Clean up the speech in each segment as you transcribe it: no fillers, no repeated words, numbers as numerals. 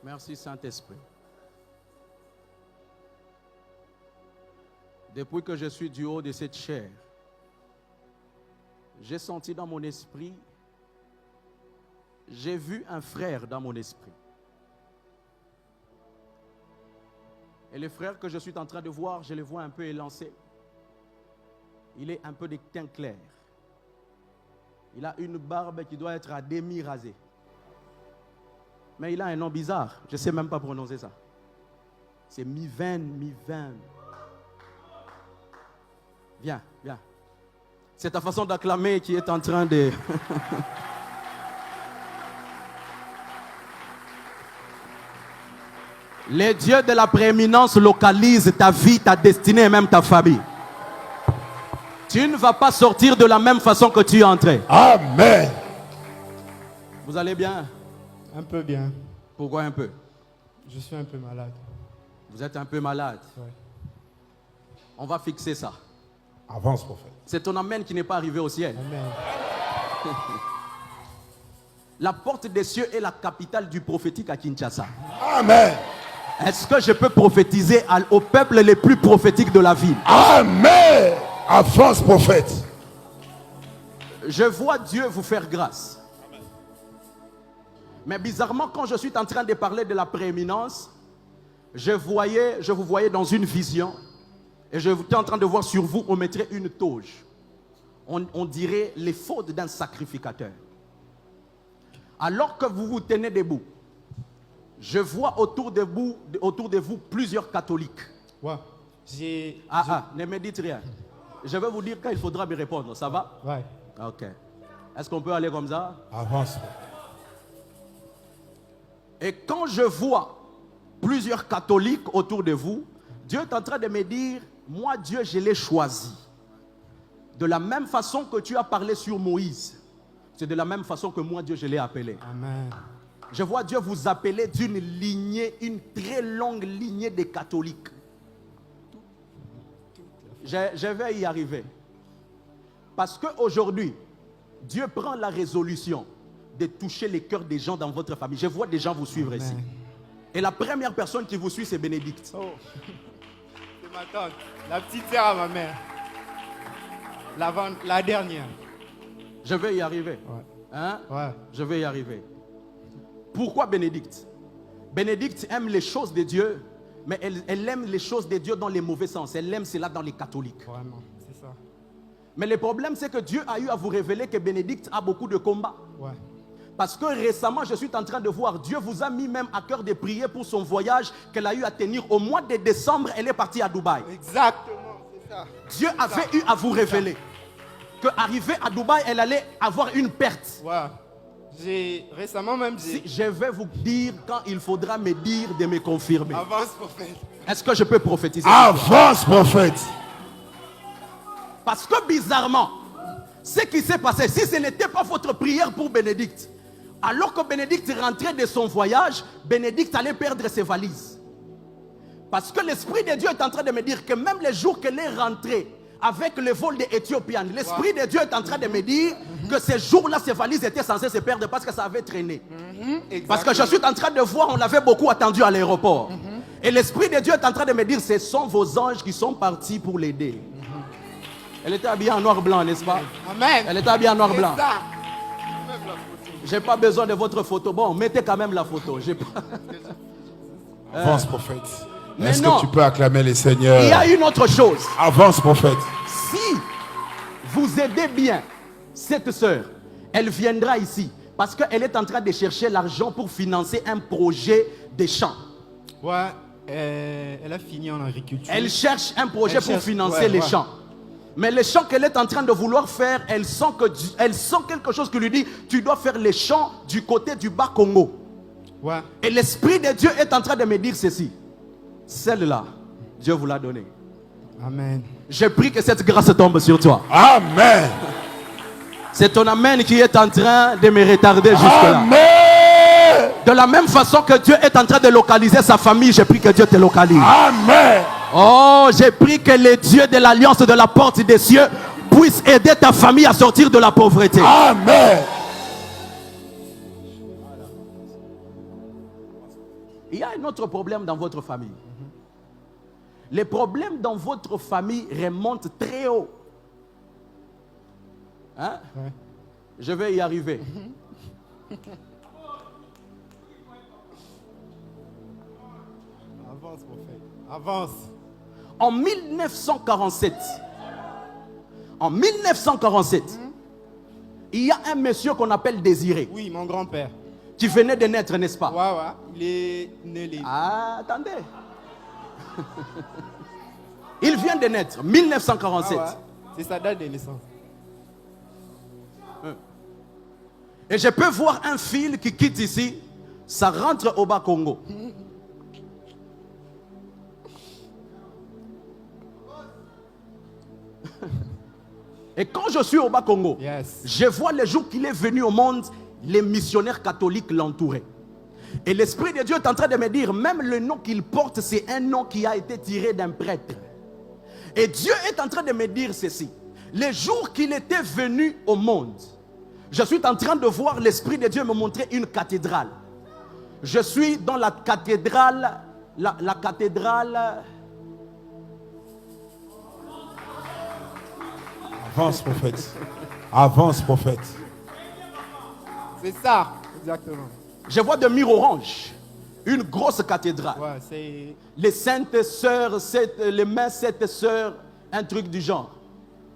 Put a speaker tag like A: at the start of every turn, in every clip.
A: Merci Saint-Esprit. Depuis que je suis du haut de cette chair, j'ai senti dans mon esprit, j'ai vu un frère dans mon esprit. Et le frère que je suis en train de voir, je le vois un peu élancé. Il est un peu de teint clair. Il a une barbe qui doit être à demi rasée. Mais il a un nom bizarre. Je ne sais même pas prononcer ça. C'est Miven. Viens. C'est ta façon d'acclamer qui est en train de... Les dieux de la prééminence localisent ta vie, ta destinée et même ta famille. Tu ne vas pas sortir de la même façon que tu es entré.
B: Amen.
A: Vous allez bien?
C: Un peu bien.
A: Pourquoi un peu?
C: Je suis un peu malade.
A: Vous êtes un peu malade.
C: Ouais.
A: On va fixer ça.
B: Avance, prophète.
A: C'est ton amen qui n'est pas arrivé au ciel.
C: Amen.
A: La porte des cieux est la capitale du prophétique à Kinshasa.
B: Amen.
A: Est-ce que je peux prophétiser au peuple les plus prophétiques de la ville?
B: Amen. Avance, prophète.
A: Je vois Dieu vous faire grâce. Mais bizarrement, quand je suis en train de parler de la prééminence, je vous voyais dans une vision. Et je suis en train de voir sur vous, on mettrait une toge. On dirait les fautes d'un sacrificateur. Alors que vous vous tenez debout, je vois autour de vous plusieurs catholiques.
C: Ouais.
A: Ne me dites rien. Je vais vous dire quand il faudra me répondre. Ça va?
C: Ouais.
A: Ok. Est-ce qu'on peut aller comme ça?
B: Avance.
A: Et quand je vois plusieurs catholiques autour de vous, Dieu est en train de me dire, moi Dieu je l'ai choisi. De la même façon que tu as parlé sur Moïse, c'est de la même façon que moi Dieu je l'ai appelé.
C: Amen.
A: Je vois Dieu vous appeler d'une lignée, une très longue lignée de catholiques. Je vais y arriver. Parce qu'aujourd'hui, Dieu prend la résolution de toucher les cœurs des gens dans votre famille. Je vois des gens vous suivre ici. Et la première personne qui vous suit, c'est Bénédicte.
C: Oh. C'est ma tante. La petite sœur à ma mère. La dernière.
A: Je vais y arriver.
C: Ouais.
A: Hein?
C: Ouais.
A: Je vais y arriver. Pourquoi Bénédicte? Bénédicte aime les choses de Dieu, mais elle aime les choses de Dieu dans les mauvais sens. Elle aime cela dans les catholiques.
C: Vraiment, c'est ça.
A: Mais le problème, c'est que Dieu a eu à vous révéler que Bénédicte a beaucoup de combats.
C: Ouais.
A: Parce que récemment, je suis en train de voir, Dieu vous a mis même à cœur de prier pour son voyage qu'elle a eu à tenir. Au mois de décembre, elle est partie à Dubaï.
C: Exactement, c'est ça.
A: Dieu avait eu à vous révéler qu'arrivée à Dubaï, elle allait avoir une perte.
C: Ouais. J'ai récemment même dit.
A: Si je vais vous dire quand il faudra me dire de me confirmer.
C: Avance, prophète.
A: Est-ce que je peux prophétiser?
B: Avance, prophète.
A: Parce que bizarrement, ce qui s'est passé, si ce n'était pas votre prière pour Bénédicte, alors que Bénédicte rentrait de son voyage, Bénédicte allait perdre ses valises. Parce que l'Esprit de Dieu est en train de me dire que même les jours qu'elle est rentrée avec le vol des Éthiopiens, l'Esprit de Dieu est en train de me dire que ces jours-là, ces valises étaient censées se perdre parce que ça avait traîné. Parce que je suis en train de voir, on l'avait beaucoup attendu à l'aéroport. Et l'Esprit de Dieu est en train de me dire, ce sont vos anges qui sont partis pour l'aider. Elle était habillée en noir-blanc, n'est-ce pas?
C: Amen.
A: Elle était habillée en noir-blanc.
C: C'est ça.
A: J'ai pas besoin de votre photo. Bon, mettez quand même la photo. Pas...
B: Avance, prophète.
A: Mais
B: Est-ce
A: non.
B: que tu peux acclamer les seigneurs?
A: Il y a une autre chose.
B: Avance, prophète.
A: Si vous aidez bien cette sœur, elle viendra ici parce qu'elle est en train de chercher l'argent pour financer un projet de champs.
C: Ouais, elle a fini en agriculture.
A: Elle cherche un projet pour financer les
C: ouais.
A: champs. Mais les champs qu'elle est en train de vouloir faire, elle sent quelque chose qui lui dit, tu dois faire les champs du côté du bas Congo.
C: Ouais.
A: Et l'Esprit de Dieu est en train de me dire ceci. Celle-là, Dieu vous l'a donnée.
C: Amen.
A: Je prie que cette grâce tombe sur toi.
B: Amen.
A: C'est ton amen qui est en train de me retarder jusque-là.
B: Amen.
A: De la même façon que Dieu est en train de localiser sa famille, je prie que Dieu te localise.
B: Amen.
A: Oh, j'ai pris que le Dieu de l'alliance de la porte des cieux puisse aider ta famille à sortir de la pauvreté.
B: Amen.
A: Il y a un autre problème dans votre famille. Les problèmes dans votre famille remontent très haut. Hein?
C: Ouais.
A: Je vais y arriver.
C: Avance, prophète. Avance.
A: En 1947, il y a un monsieur qu'on appelle Désiré,
C: Oui, mon grand-père.
A: qui venait de naître, n'est-ce pas?
C: Ouais, ouais. Il est né les...
A: Ah, attendez. Il vient de naître, 1947.
C: Ah ouais. C'est sa date de naissance.
A: Et je peux voir un fil qui quitte ici, ça rentre au Bas-Congo. Et quand je suis au Bas-Congo,
C: Yes.
A: je vois le jour qu'il est venu au monde, les missionnaires catholiques l'entouraient. Et l'Esprit de Dieu est en train de me dire, même le nom qu'il porte, c'est un nom qui a été tiré d'un prêtre. Et Dieu est en train de me dire ceci. Le jour qu'il était venu au monde, je suis en train de voir l'Esprit de Dieu me montrer une cathédrale. Je suis dans la cathédrale, la cathédrale...
B: Avance, prophète. Avance, prophète.
C: C'est ça. Exactement.
A: Je vois de murs orange, une grosse cathédrale.
C: Ouais, c'est...
A: Les saintes sœurs, les mains sept sœurs, un truc du genre.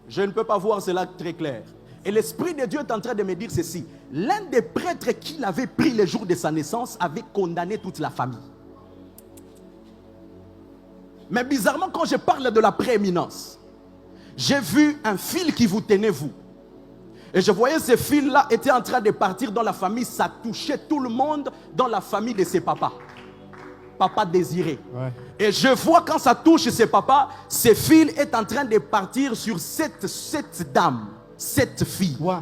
A: Je ne peux pas voir cela très clair. Et l'Esprit de Dieu est en train de me dire ceci. L'un des prêtres qu'il avait pris le jour de sa naissance avait condamné toute la famille. Mais bizarrement, quand je parle de la prééminence, j'ai vu un fil qui vous tenait vous. Et je voyais ce fil-là était en train de partir dans la famille. Ça touchait tout le monde dans la famille de ses papas. Papa Désiré.
C: Ouais.
A: Et je vois quand ça touche ses papas, ce fil est en train de partir sur cette dame, cette fille.
C: Ouais.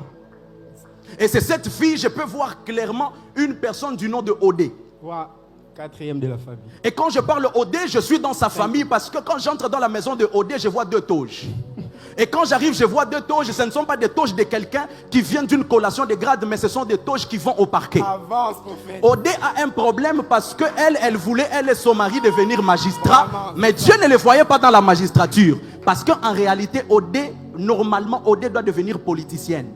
A: Et c'est cette fille, je peux voir clairement une personne du nom de Odé.
C: Ouais. Quatrième de la famille.
A: Et quand je parle Odé, je suis dans sa famille parce que quand j'entre dans la maison de Odé, je vois deux toges. Et quand j'arrive, je vois deux toges. Ce ne sont pas des toges de quelqu'un qui vient d'une collation de grade, mais ce sont des toges qui vont au parquet.
C: Avance, prophète.
A: Odé a un problème parce que elle voulait, elle et son mari, devenir magistrat.
C: Vraiment.
A: Mais Dieu ne les voyait pas dans la magistrature. Parce qu'en réalité, Odé, normalement, Odé doit devenir politicienne.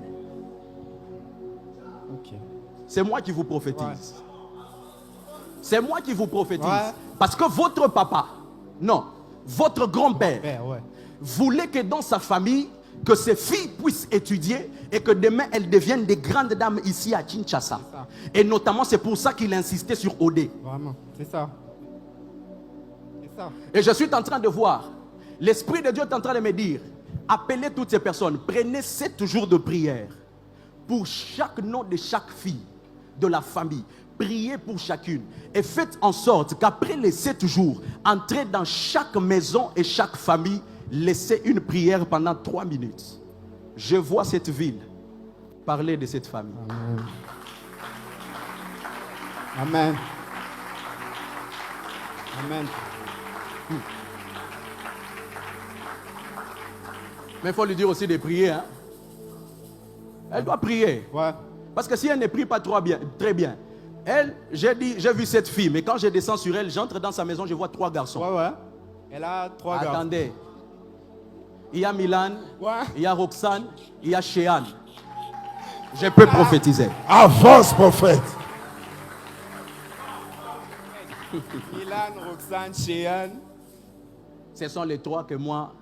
C: Ok.
A: C'est moi qui vous prophétise.
C: Ouais.
A: C'est moi qui vous prophétise.
C: Ouais.
A: Parce que votre papa, non, votre grand-père,
C: Père, ouais.
A: voulait que dans sa famille, que ses filles puissent étudier et que demain elles deviennent des grandes dames ici à Kinshasa.
C: C'est ça.
A: Et notamment, c'est pour ça qu'il insistait sur Odé.
C: Vraiment. C'est ça. C'est ça.
A: Et je suis en train de voir, l'Esprit de Dieu est en train de me dire, appelez toutes ces personnes, prenez 7 jours de prière pour chaque nom de chaque fille de la famille. Priez pour chacune et faites en sorte qu'après les 7 jours, entrez dans chaque maison et chaque famille, laissez une prière pendant 3 minutes. Je vois cette ville parler de cette famille.
C: Amen. Amen.
A: Mais il faut lui dire aussi de prier. Hein? Elle doit prier.
C: Ouais.
A: Parce que si elle ne prie pas très bien, elle, j'ai vu cette fille, mais quand je descends sur elle, j'entre dans sa maison, je vois 3 garçons.
C: Ouais, ouais. Elle a 3 gars.
A: Attendez. Il y a Milan,
C: Ouais.
A: il y a Roxane, il y a Shehan. Je peux prophétiser.
B: Avance, prophète.
C: Milan, Roxane, Shehan.
A: Ce sont les 3 que moi,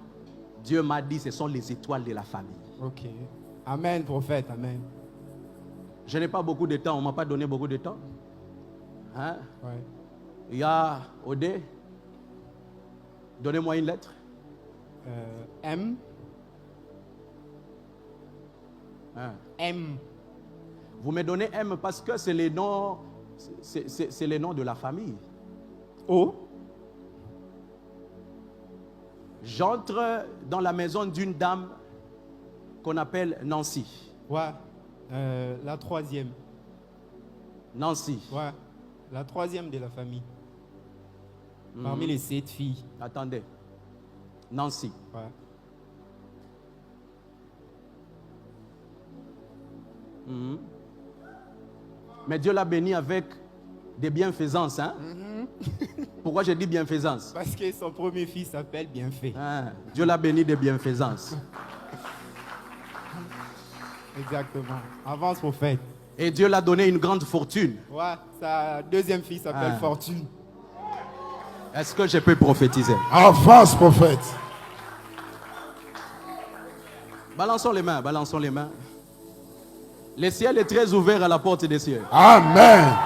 A: Dieu m'a dit, ce sont les étoiles de la famille.
C: Ok. Amen, prophète. Amen.
A: Je n'ai pas beaucoup de temps, on ne m'a pas donné beaucoup de temps. Hein?
C: Ouais.
A: Il y a Odé. Donnez-moi une lettre.
C: M.
A: Hein?
C: M.
A: Vous me donnez M parce que c'est les noms, c'est les noms de la famille.
C: O.
A: J'entre dans la maison d'une dame qu'on appelle Nancy.
C: Ouais. La 3e.
A: Nancy.
C: Ouais. La 3e de la famille. Parmi les 7 filles.
A: Attendez. Nancy.
C: Ouais.
A: Mais Dieu l'a béni avec des bienfaisances. Hein? Pourquoi j'ai dit bienfaisance?
C: Parce que son premier fils s'appelle Bienfait.
A: Ah, Dieu l'a béni de bienfaisance.
C: Exactement. Avance, prophète.
A: Et Dieu l'a donné une grande fortune.
C: Ouais, sa deuxième fille s'appelle Fortune.
A: Est-ce que je peux prophétiser?
B: Avance, prophète.
A: Balançons les mains, balançons les mains. Le ciel est très ouvert à la porte des cieux.
B: Amen.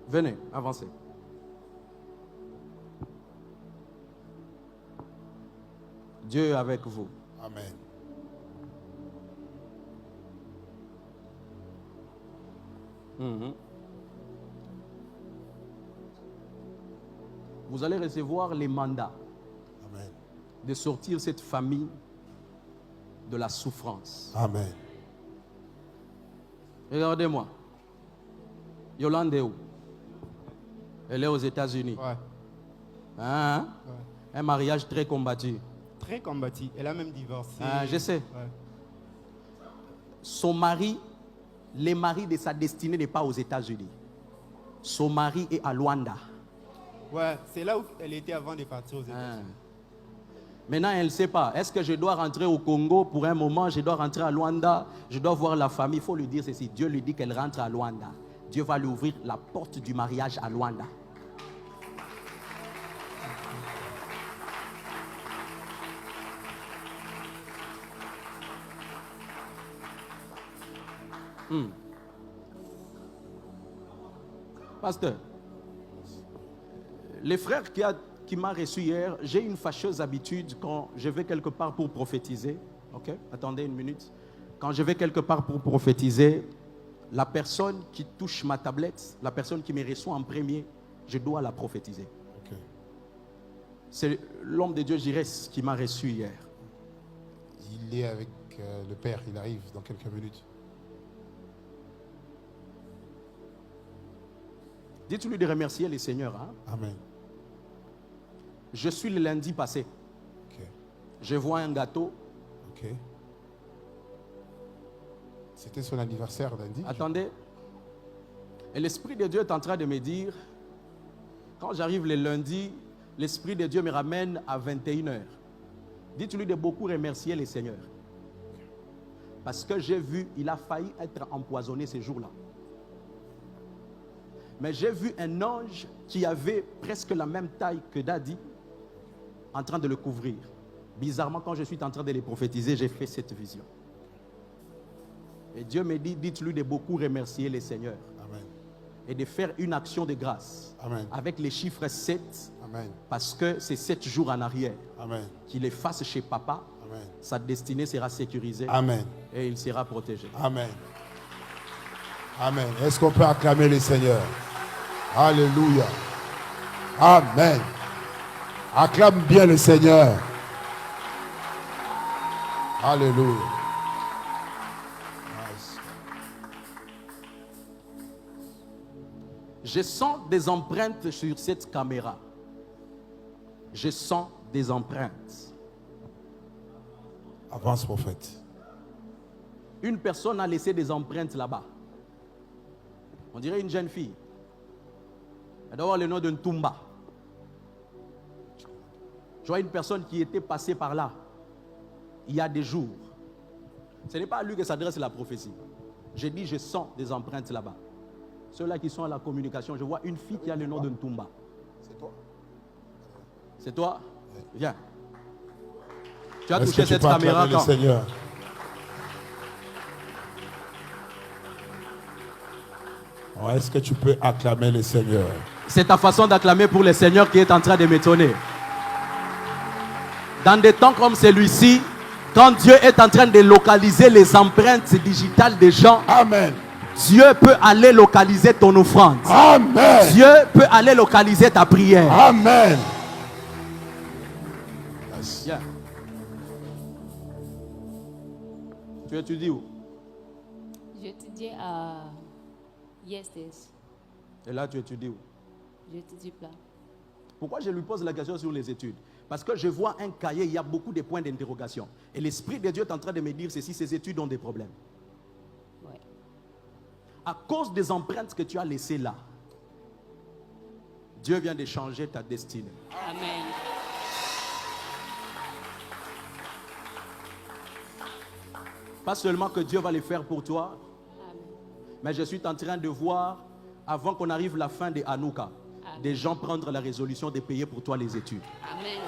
A: Venez, avancez. Dieu est avec vous.
B: Amen.
A: Vous allez recevoir les mandats
B: Amen.
A: de sortir cette famille de la souffrance.
B: Amen.
A: Regardez-moi. Yolande est où? Elle est aux États-Unis.
C: Ouais.
A: Hein?
C: Ouais.
A: Un mariage très combattu.
C: Très combattue. Elle a même divorcé.
A: Ah, je sais.
C: Ouais.
A: Son mari, le mari de sa destinée n'est pas aux États-Unis. Son mari est à Luanda.
C: Ouais, c'est là où elle était avant de partir aux États-Unis.
A: Maintenant, elle ne sait pas. Est-ce que je dois rentrer au Congo pour un moment? Je dois rentrer à Luanda. Je dois voir la famille. Il faut lui dire ceci. Dieu lui dit qu'elle rentre à Luanda. Dieu va lui ouvrir la porte du mariage à Luanda. Pasteur, les frères qui m'a reçu hier, j'ai une fâcheuse habitude quand je vais quelque part pour prophétiser. Ok, attendez une minute. Quand je vais quelque part pour prophétiser, la personne qui touche ma tablette, la personne qui me reçoit en premier, je dois la prophétiser.
B: Ok.
A: C'est l'homme de Dieu Jirès qui m'a reçu hier.
B: Il est avec le Père. Il arrive dans quelques minutes.
A: Dites-lui de remercier les seigneurs. Hein?
B: Amen.
A: Je suis le lundi passé.
B: Ok.
A: Je vois un gâteau.
B: Ok. C'était son anniversaire lundi.
A: Attendez. Et l'Esprit de Dieu est en train de me dire, quand j'arrive le lundi, l'Esprit de Dieu me ramène à 21h. Dites-lui de beaucoup remercier les seigneurs. Parce que j'ai vu, il a failli être empoisonné ce jour-là. Mais j'ai vu un ange qui avait presque la même taille que Dadi en train de le couvrir. Bizarrement, quand je suis en train de les prophétiser, j'ai fait cette vision. Et Dieu me dit, dites-lui de beaucoup remercier les seigneurs.
B: Amen.
A: Et de faire une action de grâce.
B: Amen.
A: Avec les chiffres 7.
B: Amen.
A: Parce que c'est 7 jours en arrière.
B: Amen.
A: Qu'il les fasse chez papa.
B: Amen.
A: Sa destinée sera sécurisée.
B: Amen.
A: Et il sera protégé.
B: Amen. Amen. Est-ce qu'on peut acclamer le Seigneur? Alléluia. Amen. Acclame bien le Seigneur. Alléluia. Nice.
A: Je sens des empreintes sur cette caméra. Je sens des empreintes.
B: Avance, prophète.
A: Une personne a laissé des empreintes là-bas. On dirait une jeune fille. Elle doit avoir le nom de Ntumba. Je vois une personne qui était passée par là il y a des jours. Ce n'est pas à lui que s'adresse la prophétie. J'ai dit, je sens des empreintes là-bas. Ceux-là qui sont à la communication, je vois une fille qui a le nom de Ntumba.
B: C'est toi.
A: C'est toi? Viens. Tu as
B: Est-ce
A: touché
B: que tu
A: cette
B: peux
A: caméra
B: acclamer le
A: quand?
B: Seigneur? Oh, est-ce que tu peux acclamer le Seigneur?
A: C'est ta façon d'acclamer pour le Seigneur qui est en train de m'étonner. Dans des temps comme celui-ci, quand Dieu est en train de localiser les empreintes digitales des gens,
B: Amen.
A: Dieu peut aller localiser ton offrande.
B: Amen.
A: Dieu peut aller localiser ta prière.
B: Amen. Yes.
A: Viens. Tu étudies où?
D: J'étudie à ISTS.
A: Et là, tu étudies où?
D: J'étudie plat.
A: Pourquoi je lui pose la question sur les études? Parce que je vois un cahier, il y a beaucoup de points d'interrogation. Et l'Esprit de Dieu est en train de me dire ceci, ces études ont des problèmes.
D: Ouais.
A: à cause des empreintes que tu as laissées là, Dieu vient de changer ta destinée.
D: Amen.
A: Pas seulement que Dieu va le faire pour toi,
D: Amen.
A: mais je suis en train de voir, avant qu'on arrive à la fin de Hanouka,
D: Amen.
A: des gens prendre la résolution de payer pour toi les études.
D: Amen.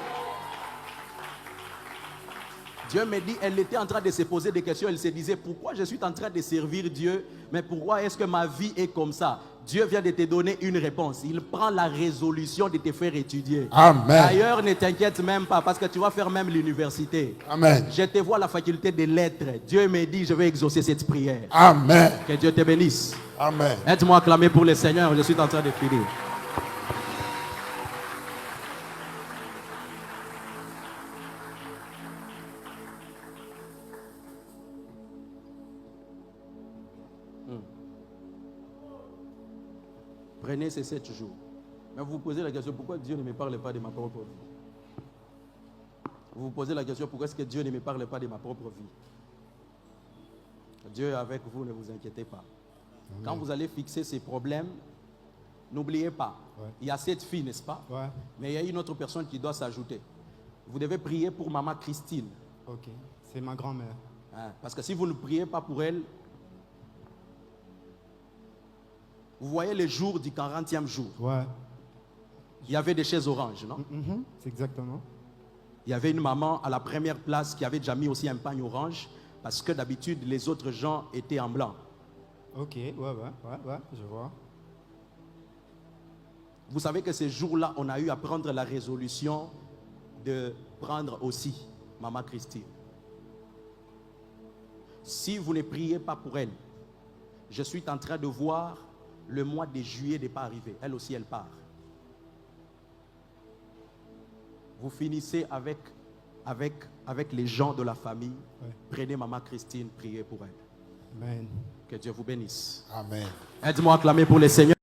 A: Dieu me dit, elle était en train de se poser des questions. Elle se disait, pourquoi je suis en train de servir Dieu, mais pourquoi est-ce que ma vie est comme ça? Dieu vient de te donner une réponse. Il prend la résolution de te faire étudier.
B: Amen.
A: D'ailleurs, ne t'inquiète même pas, parce que tu vas faire même l'université.
B: Amen.
A: Je te vois à la faculté des lettres. Dieu me dit, je vais exaucer cette prière.
B: Amen.
A: Que Dieu te bénisse.
B: Amen.
A: Aide-moi à acclamer pour le Seigneur. Je suis en train de finir. Prenez ces 7 jours. Mais vous vous posez la question, pourquoi Dieu ne me parle pas de ma propre vie? Vous vous posez la question, pourquoi est-ce que Dieu ne me parle pas de ma propre vie? Dieu est avec vous, ne vous inquiétez pas. Quand vous allez fixer ces problèmes, n'oubliez pas, il y a cette fille, n'est-ce pas?
C: Ouais.
A: Mais il y a une autre personne qui doit s'ajouter. Vous devez prier pour maman Christine.
C: Ok. C'est ma grand-mère.
A: Hein, parce que si vous ne priez pas pour elle, vous voyez le jour du 40e jour,
C: Ouais.
A: il y avait des chaises oranges, non?
C: Mhm. C'est exactement.
A: Il y avait une maman à la première place qui avait déjà mis aussi un pagne orange parce que d'habitude les autres gens étaient en blanc.
C: Ok. Ouais. Je vois.
A: Vous savez que ces jours-là, on a eu à prendre la résolution de prendre aussi maman Christine. Si vous ne priez pas pour elle, je suis en train de voir le mois de juillet n'est pas arrivé. Elle aussi, elle part. Vous finissez avec les gens de la famille.
C: Ouais.
A: Prenez maman Christine, priez pour elle.
C: Amen.
A: Que Dieu vous bénisse.
B: Amen.
A: Aide-moi à acclamer pour le Seigneur.